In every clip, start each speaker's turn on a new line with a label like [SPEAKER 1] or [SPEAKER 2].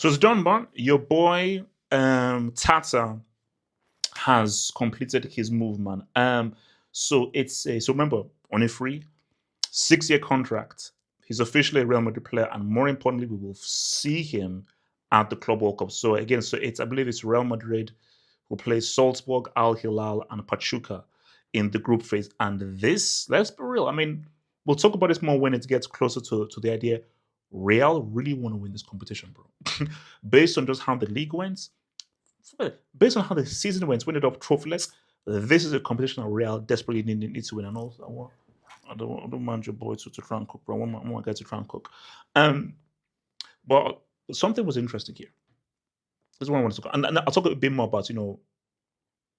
[SPEAKER 1] So it's done, man. Your boy Tata has completed his move, man. So remember, on a free 6-year contract. He's officially a Real Madrid player, and more importantly, we will see him at the Club World Cup. So again, I believe it's Real Madrid who plays Salzburg, Al Hilal, and Pachuca in the group phase. And this, let's be real. I mean, we'll talk about this more when it gets closer to the idea. Real really want to win this competition, bro. Based on just how the league went, based on how the season went, when it up trophyless, this is a competition that Real desperately need to win. And also, I don't mind your boy to try and cook, bro. I want my guy to try and cook. Um, but something was interesting here. This is what I want to talk, and I'll talk a bit more about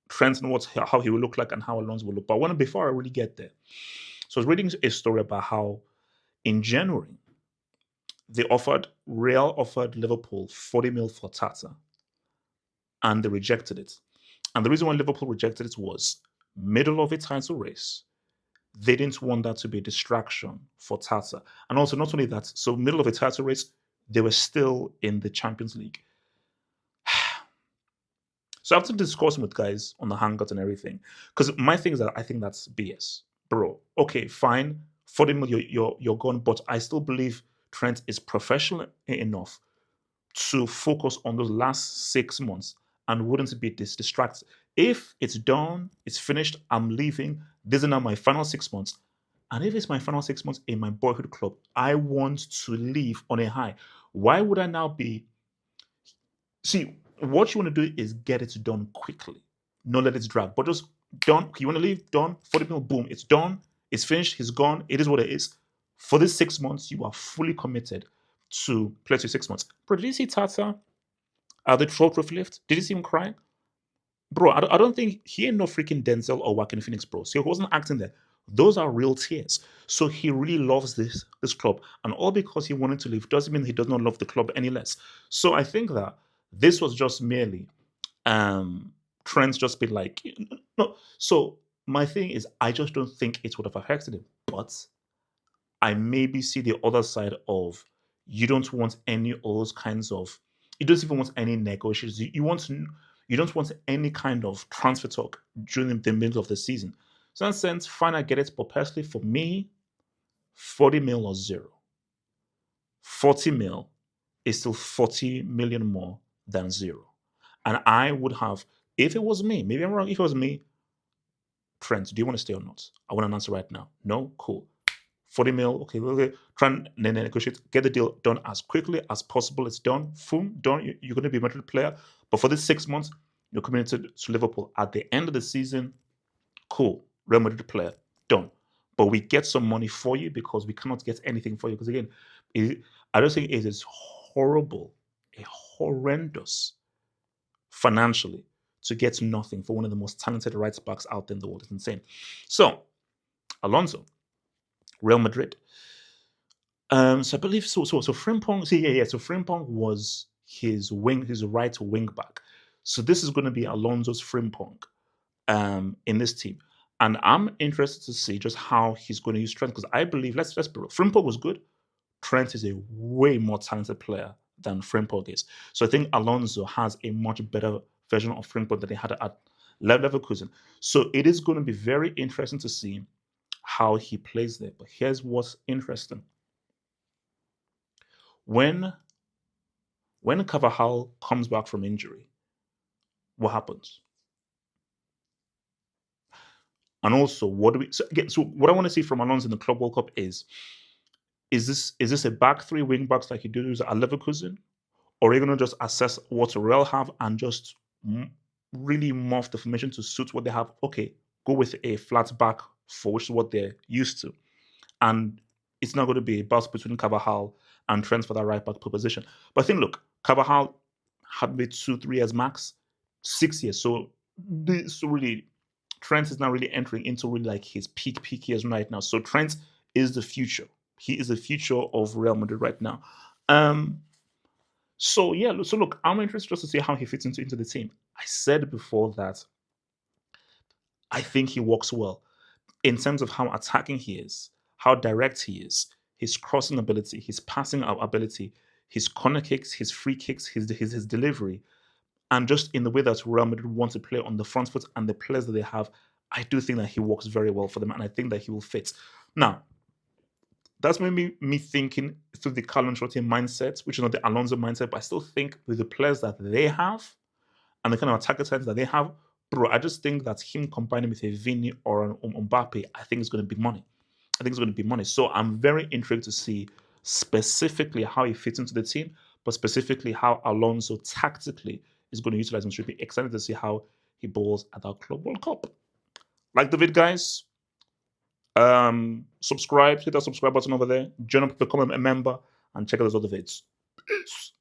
[SPEAKER 1] Trent and how he will look like and how Alonso will look. But before I really get there, so I was reading a story about how in January Real offered Liverpool 40 mil for Tata, and they rejected it. And the reason why Liverpool rejected it was middle of a title race. They didn't want that to be a distraction for Tata. And also, not only that, so middle of a title race, they were still in the Champions League. So after discussing with guys on the Hangout and everything, because my thing is that I think that's BS. Bro, okay, fine. 40 million, you're gone, but I still believe Trent is professional enough to focus on those last 6 months and wouldn't be this distracted. If it's done, it's finished, I'm leaving. These are now my final 6 months. And if it's my final 6 months in my boyhood club, I want to leave on a high. Why would I now be? See, what you want to do is get it done quickly, not let it drag. But just done. You want to leave? Done. 40 mil, boom. It's done. It's finished. He's gone. It is what it is. For these 6 months, you are fully committed to play to 6 months. Bro, did you see Tata at the trophy lift? Did you see him crying? Bro, I don't think he ain't no freaking Denzel or Joaquin Phoenix, bro. So he wasn't acting there. Those are real tears. So he really loves this club. And all because he wanted to leave doesn't mean he does not love the club any less. So I think that this was just merely Trent's just been like, no. So my thing is, I just don't think it would have affected him. But I maybe see the other side of you don't want any of those kinds of, you don't even want any negotiations. You don't want any kind of transfer talk during the middle of the season. So in that sense, fine, I get it. But personally, for me, 40 mil or zero. 40 mil is still 40 million more than zero. And I would have, if it was me, maybe I'm wrong, if it was me, Trent, do you want to stay or not? I want an answer right now. No? Cool. 40 mil, okay. Try and negotiate, get the deal done as quickly as possible. It's done. Boom, done. You're going to be a Madrid player. But for this 6 months, you're committed to Liverpool. At the end of the season, cool. Real Madrid player, done. But we get some money for you because we cannot get anything for you. Because again, I don't think it is horrible, horrendous financially to get nothing for one of the most talented right backs out there in the world. It's insane. So, Alonso, Real Madrid. So I believe so. So Frimpong. See, yeah. So Frimpong was his right wing back. So this is going to be Alonso's Frimpong in this team, and I'm interested to see just how he's going to use Trent because I believe let's be real. Frimpong was good. Trent is a way more talented player than Frimpong is. So I think Alonso has a much better version of Frimpong than he had at Leverkusen. So it is going to be very interesting to see how he plays there. But here's what's interesting. When Carvajal comes back from injury, what happens? And also, what do we? So what I want to see from Alonso in the Club World Cup is this a back three wing backs like you do at Leverkusen, or are you going to just assess what Real have and just really morph the formation to suit what they have? Okay, go with a flat back for which is what they're used to, and it's not going to be a battle between Carvajal and Trent for that right back position. But I think, look, Carvajal had made 2-3 years max, 6 years. So really, Trent is now really entering into really like his peak years right now. So Trent is the future. He is the future of Real Madrid right now. So yeah, so look, I'm interested just to see how he fits into the team. I said before that I think he works well in terms of how attacking he is, how direct he is, his crossing ability, his passing ability, his corner kicks, his free kicks, his delivery, and just in the way that Real Madrid want to play on the front foot and the players that they have, I do think that he works very well for them, and I think that he will fit. Now, that's maybe me thinking through the Carlo Ancelotti mindset, which is not the Alonso mindset, but I still think with the players that they have and the kind of attacker types that they have, bro, I just think that him combining with a Vini or an Mbappe, I think it's going to be money. I think it's going to be money. So I'm very intrigued to see specifically how he fits into the team, but specifically how Alonso tactically is going to utilize him. Should be excited to see how he balls at our Club World Cup. Like the vid, guys. Subscribe, hit that subscribe button over there. Join up, become a member, and check out those other vids. Peace.